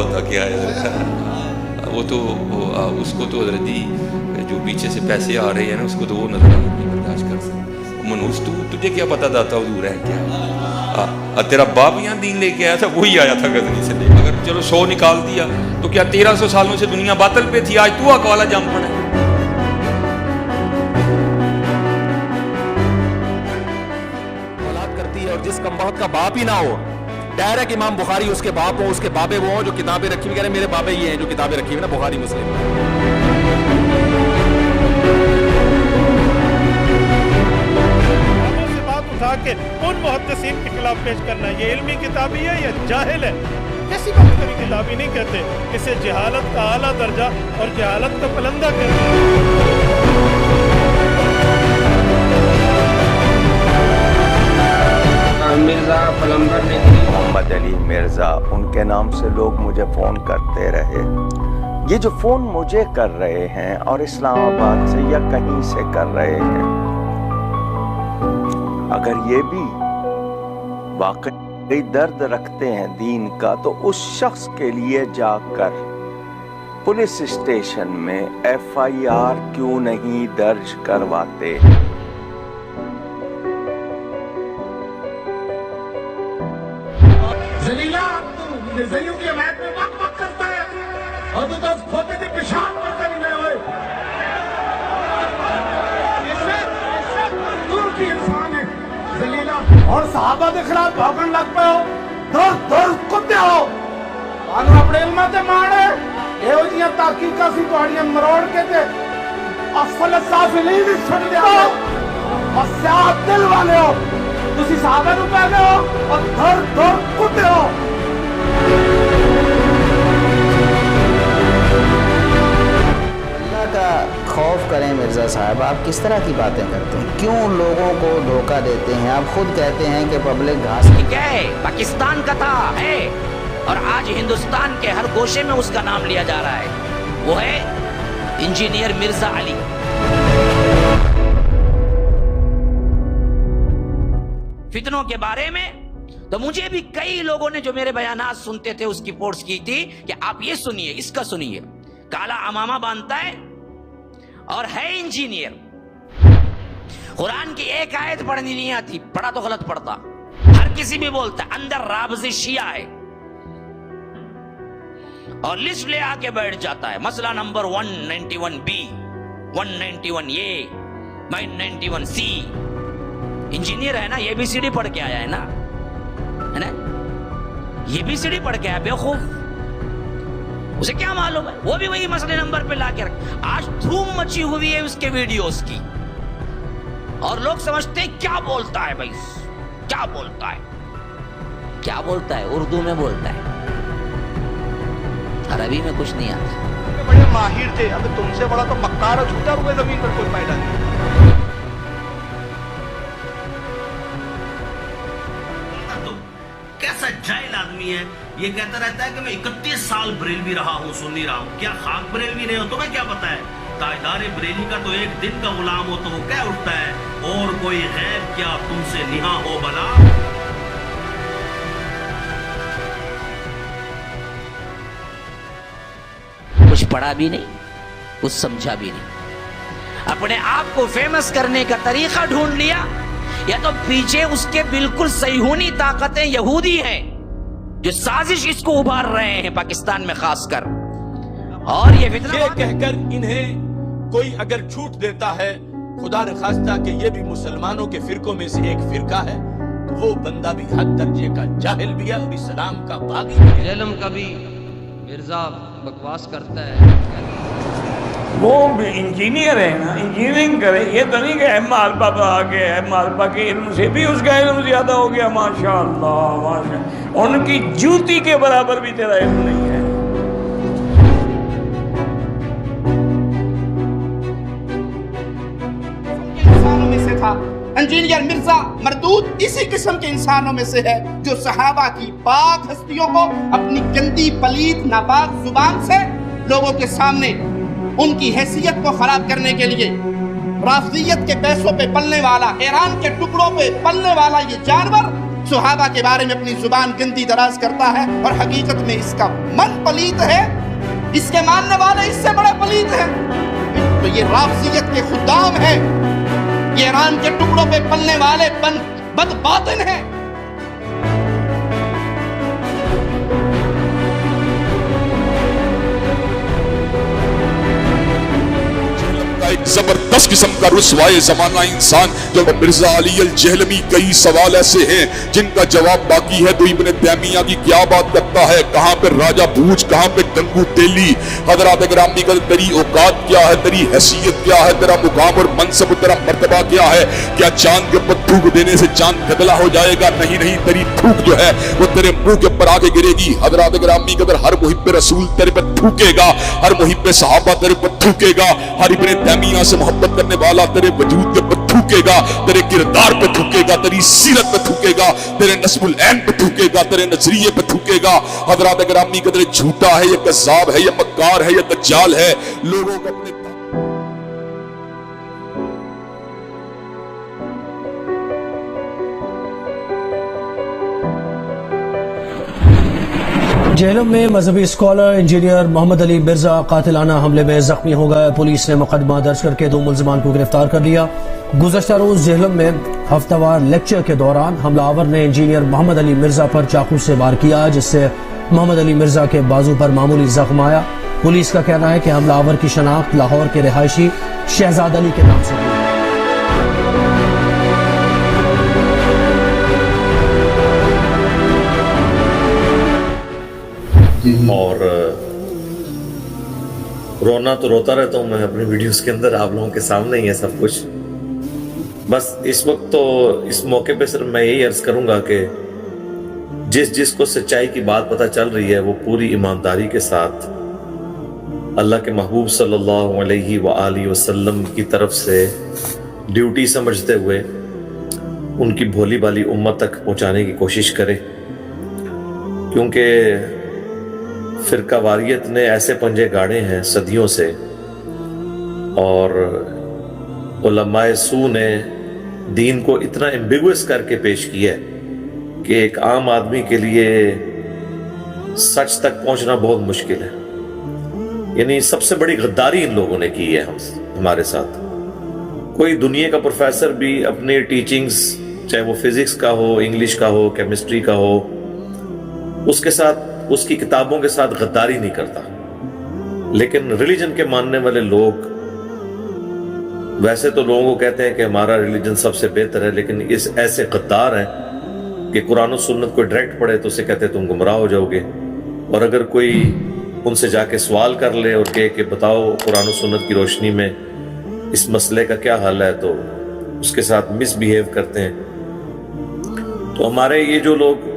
ہوتا کیا ہے وہ تو اس کو تو حضرت جی جو پیچھے سے پیسے آ رہے ہیں نا اس کو تو وہ نظر نہیں برداشت کر سکتا. منوس تجھے کیا پتا داتا حضور ہے کیا؟ تیرا باپ یہاں دین لے کے آیا تھا, وہی آیا تھا غزنی سے لے. اگر چلو 100 نکال دیا تو کیا 1300 سالوں سے دنیا باطل پہ تھی, آج تو اکوالا جم پڑا. اولاد کرتی ہے اور جس کم بخت کا باپ ہی نہ ہو, ڈائریکٹ امام بخاری اس کے باپ ہو, اس کے بابے وہ ہوں جو کتابیں رکھی ہوئی, کہہ رہے میرے بابے یہ ہیں جو کتابیں رکھی ہوئی نا بخاری مسلم. سے بات اٹھا کے ان محدثین کے خلاف پیش کرنا, یہ علمی کتابی ہے یا جاہل ہے؟ کیسی بات کری کتابی نہیں کہتے, اسے جہالت کا اعلیٰ درجہ اور جہالت کا پلندہ کہتے ہیں. مرزا پلمبر نے محمد علی مرزا ان کے نام سے لوگ مجھے فون کرتے رہے. یہ جو فون مجھے کر رہے ہیں اور اسلام آباد سے یا کہیں سے کر رہے ہیں, اگر یہ بھی واقعی درد رکھتے ہیں دین کا تو اس شخص کے لیے جا کر پولیس اسٹیشن میں FIR کیوں نہیں درج کرواتے؟ زلیوں کی حمایت میں وقت وقت کرتا ہے اور تو دس کھوتے تھے پیشاب کرتے بھی نہیں ہوئے. ترکی انسان ہے زلیلہ, اور صحابہ کے خلاف بھاگن لگ پہ ہو, دور کتے ہو. آنو اپنے علمہ تے مانے اے ہو جیاں تحقیقہ سی توڑیاں مروڑ کے تے اصل سافلی بھی چھڑ دیا ہو اور سیاہ دل والے ہو. تسی صحابہ نو پہنے ہو اور دور کتے ہو. اللہ کا خوف کریں مرزا صاحب, آپ کس طرح کی باتیں کرتے ہیں, کیوں لوگوں کو دھوکہ دیتے ہیں؟ آپ خود کہتے ہیں کہ پبلک گھاس کیا ہے, پاکستان کا تھا ہے اور آج ہندوستان کے ہر گوشے میں اس کا نام لیا جا رہا ہے, وہ ہے انجینئر مرزا علی. فتنوں کے بارے میں تو مجھے بھی کئی لوگوں نے جو میرے بیانات سنتے تھے اس کی پوسٹ کی تھی کہ آپ یہ سنیے, اس کا سنیے, کالا امامہ باندھتا ہے اور ہے انجینئر, قرآن کی ایک آیت پڑھنی نہیں آتی, پڑھا تو غلط پڑھتا, ہر کسی بھی بولتا ہے, اندر رابض شیعہ ہے اور لسٹ لے آ کے بیٹھ جاتا ہے. مسئلہ number 191B, 191A, 191C. Engineer ہے نا, ABCD پڑھ کے آیا ہے نا, ہے نا, ABCD پڑھ کے آیا, بیوقوف, اسے کیا معلوم ہے؟ وہ بھی وہی مسئلے نمبر پہ لا کے رکھ. آج دھوم مچی ہوئی ہے اس کے ویڈیوز کی اور لوگ سمجھتے ہیں کیا بولتا ہے بھائی, کیا بولتا ہے, کیا بولتا ہے, اردو میں بولتا ہے, عربی میں کچھ نہیں آتا. بڑے ماہر تھے, اب تم سے بڑا تو مکار اور جھوٹا ہوئے زمین پر کوئی پیدا نہیں. کیسا جاہل آدمی ہے, یہ کہتا رہتا ہے کہ میں 31 سال بریلوی رہا ہوں, سنی رہا ہوں. کیا خاک بریلوی نہیں ہو, تمہیں کیا پتا ہے؟ تاجدار بریلی کا تو ایک دن کا غلام ہو تو وہ کہہ اٹھتا ہے, اور کوئی غیب کیا تم سے نہا ہو بلا. کچھ پڑھا بھی نہیں, کچھ سمجھا بھی نہیں, اپنے آپ کو فیمس کرنے کا طریقہ ڈھونڈ لیا, یا تو پیچھے اس کے بالکل صہیونی طاقتیں یہودی ہیں جو سازش اس کو ابھار رہے ہیں پاکستان میں خاص کر. اور یہ فتنہ یہ کہہ کر انہیں کوئی اگر جھوٹ دیتا ہے, خدا نخواستہ کہ یہ بھی مسلمانوں کے فرقوں میں سے ایک فرقہ ہے, تو وہ بندہ بھی حد درجے کا جاہل بھی ہے اور اسلام کا باغی بھی ہے. علم کا بھی مرزا بکواس کرتا ہے. وہ بھی انجینئر ہے نا, انجینئرنگ کرے, یہ تو نہیں کہ ایم آلپا پہ آ کے ایم آلپا کے علم سے بھی اس کا علم زیادہ ہو گیا. ماشاءاللہ ماشاءاللہ, ان کی جوتی کے برابر بھی تیرا علم نہیں ہے. انسانوں میں سے تھا انجینئر مرزا, مردود اسی قسم کے انسانوں میں سے ہے جو صحابہ کی پاک ہستیوں کو اپنی گندی پلید ناپاک زبان سے لوگوں کے سامنے ان کی حیثیت کو خراب کرنے کے لیے رافضیت کے پیسوں پہ پلنے والا, ایران کے ٹکڑوں پہ پلنے والا یہ جانور सहाबा के बारे में अपनी जुबान गिनती दराज करता है और हकीकत में इसका मन पलीत है, इसके मानने वाले इससे बड़े पलीत हैं। तो ये राफजियत के खुदाम है, ये ईरान के टुकड़ों पे पलने वाले बदबातिन हैं। एक जबरदस्त किस्म का रुसवाए जमाना इंसान जो मिर्जा अली अल जहलमी, कई सवाल ऐसे हैं जिनका जवाब बाकी है। तो इब्ने तैमिया की क्या बात करता है, कहाँ पे राजा भूज, कहाँ पे गंगू तेली। हजरात गिरामी का तेरी औकात क्या है, तेरी हैसियत क्या है, तेरा मुकाम और मनसब, तेरा मर्तबा क्या है। क्या चांद के ऊपर थूक देने से चांद गदला हो जाएगा? नहीं नहीं, तेरी थूक जो है वो तेरे मुंह के ऊपर आके गिरेगी। हजरात गिरामी का हर मुहिब रसूल तेरे पे थूकेगा, हर मुहिब सहाबा तेरे पे थूकेगा, हर इब्ने तैमिया से मोहब्बत करने वाला तेरे वजूद के पर थूकेगा, तेरे किरदार पे थूकेगा, तेरी सीरत पे थूकेगा, तेरे नस्बुल ऐन पे थूकेगा, तेरे नजरिए पे थूकेगा। हजरात गिरामी कदर झूठा है, ये कज़्ज़ाब है, ये मक्कार है, ये दज्जाल है। लोगों को अपने जेहलम में मजहबी स्कॉलर इंजीनियर मोहम्मद अली मिर्जा कातिलाना हमले में जख्मी हो गए। पुलिस ने मुकदमा दर्ज करके 2 मुल्जिमान को गिरफ्तार कर लिया। गुज़श्ता रोज जेहलम में हफ्तावार लेक्चर के दौरान हमलावर ने इंजीनियर मोहम्मद अली मिर्जा पर चाकू से वार किया, जिससे मोहम्मद अली मिर्जा के बाजू पर मामूली जख्म आया। पुलिस का कहना है कि हमलावर की शनाख्त लाहौर के रिहायशी शहजाद अली के नाम से हुई। और रोना तो रोता रहता हूँ मैं अपनी वीडियोस के अंदर, आप लोगों के सामने ही है सब कुछ। बस इस वक्त तो इस मौके पे सिर्फ मैं यही अर्ज करूंगा कि जिसको सच्चाई की बात पता चल रही है वो पूरी ईमानदारी के साथ अल्लाह के महबूब सल्लल्लाहु अलैहि वसल्लम की तरफ से ड्यूटी समझते हुए उनकी भोली भाली उम्मत तक पहुँचाने की कोशिश करे, क्योंकि फिरका वारियत ने ऐसे पंजे गाड़े हैं सदियों से, और उलमाए सू ने दीन को इतना एम्बिगुअस करके पेश किया है कि एक आम आदमी के लिए सच तक पहुंचना बहुत मुश्किल है। यानी सबसे बड़ी गद्दारी इन लोगों ने की है हमारे साथ। कोई दुनिया का प्रोफेसर भी अपनी टीचिंग्स, चाहे वो फिजिक्स का हो, इंग्लिश का हो, केमिस्ट्री का हो, उसके साथ उसकी किताबों के साथ गद्दारी नहीं करता। लेकिन रिलीजन के मानने वाले लोग वैसे तो लोगों को कहते हैं कि हमारा रिलीजन सबसे बेहतर है, लेकिन इस ऐसे गद्दार हैं कि कुरान और सुन्नत को डायरेक्ट पढ़े तो उसे कहते हैं तुम गुमराह हो जाओगे, और अगर कोई उनसे जाके सवाल कर ले और कहे कि बताओ कुरान और सुन्नत की रोशनी में इस मसले का क्या हल है, तो उसके साथ मिसबिहेव करते हैं। तो हमारे ये जो लोग,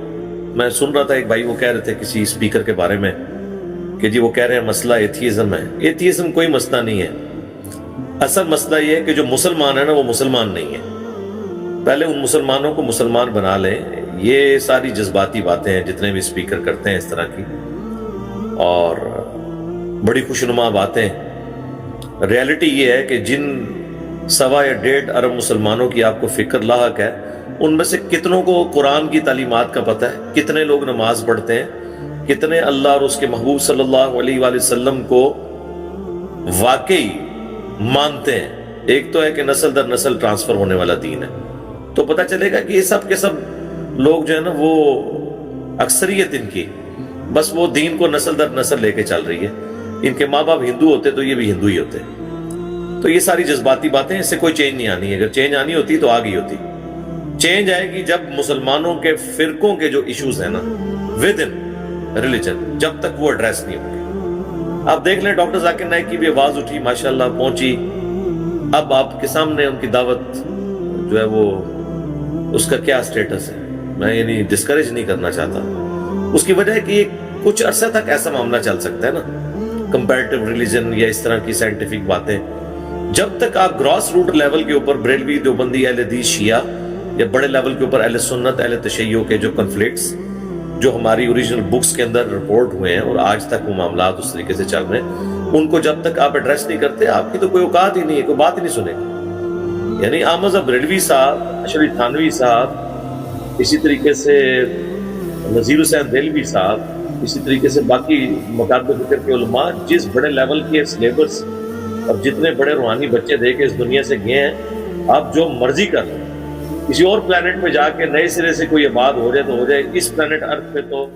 मैं सुन रहा था एक भाई वो कह रहे थे किसी स्पीकर के बारे में कि जी वो कह रहे हैं मसला एथियज्म है। एथियज्म कोई मसला नहीं है। असल मसला ये है कि जो मुसलमान है ना वो मुसलमान नहीं है। पहले उन मुसलमानों को मुसलमान बना लें। ये सारी जज्बाती बातें हैं जितने भी स्पीकर करते हैं इस तरह की, और बड़ी खुशनुमा बातें। रियलिटी ये है कि जिन 1.25 या 1.5 अरब मुसलमानों की आपको फिक्र लाहक है, उनमें से कितनों को कुरान की तालीमात का पता है, कितने लोग नमाज पढ़ते हैं, कितने अल्लाह और उसके महबूब सल्लल्लाहु अलैहि वसल्लम को वाकई मानते हैं। एक तो है कि नस्ल दर नस्ल ट्रांसफर होने वाला दीन है, तो पता चलेगा कि ये सब के सब लोग जो है ना वो अक्सरियत इनकी बस वो दीन को नस्ल दर नस्ल लेके चल रही है। इनके माँ बाप हिंदू होते तो ये भी हिंदू ही होते। तो ये सारी जज्बाती बातें, इससे कोई चेंज नहीं आनी है। अगर चेंज आनी होती तो आ गई होती। चेंज आएगी जब मुसलमानों के फिरकों के जो इश्यूज हैं ना विद इन रिलीजन, जब तक वो एड्रेस नहीं होंगे। आप देख लें डॉक्टर जाकिर नाइक की भी आवाज उठी, माशाल्लाह पहुंची। अब आपके सामने उनकी दावत जो है वो उसका क्या स्टेटस है, मैं ये नहीं डिस्करेज नहीं करना चाहता। उसकी वजह है कि कुछ अरसे तक ऐसा मामला चल सकता है ना, कंपैरेटिव रिलीजन या इस तरह की साइंटिफिक बातें। जब तक आप ग्रॉस रूट लेवल के ऊपर बरेलवी, देवबंदी, अहले हदीस, शिया, या बड़े लेवल के ऊपर अहले सुन्नत, अहले तशय्युह के जो कॉन्फ्लिक्ट्स जो हमारी ओरिजिनल बुक्स के अंदर रिपोर्ट हुए हैं और आज तक वो मामला उस तरीके से चल रहे हैं, उनको जब तक आप एड्रेस नहीं करते, आपकी तो कोई औकात ही नहीं है, कोई बात ही नहीं सुनेगा। यानी अहमद बरेलवी साहब, अशरफ थानवी साहब, اسی طریقے سے نذیر حسین دہلوی صاحب, اسی طریقے سے باقی مکاتب فکر کے علماء جس بڑے لیول کے سلیبس اور جتنے بڑے روحانی بچے دے کے اس دنیا سے گئے ہیں, آپ جو مرضی کر لیں, کسی اور پلانٹ پہ جا کے نئے سرے سے کوئی آباد ہو جائے تو ہو جائے, اس پلانٹ ارتھ پہ تو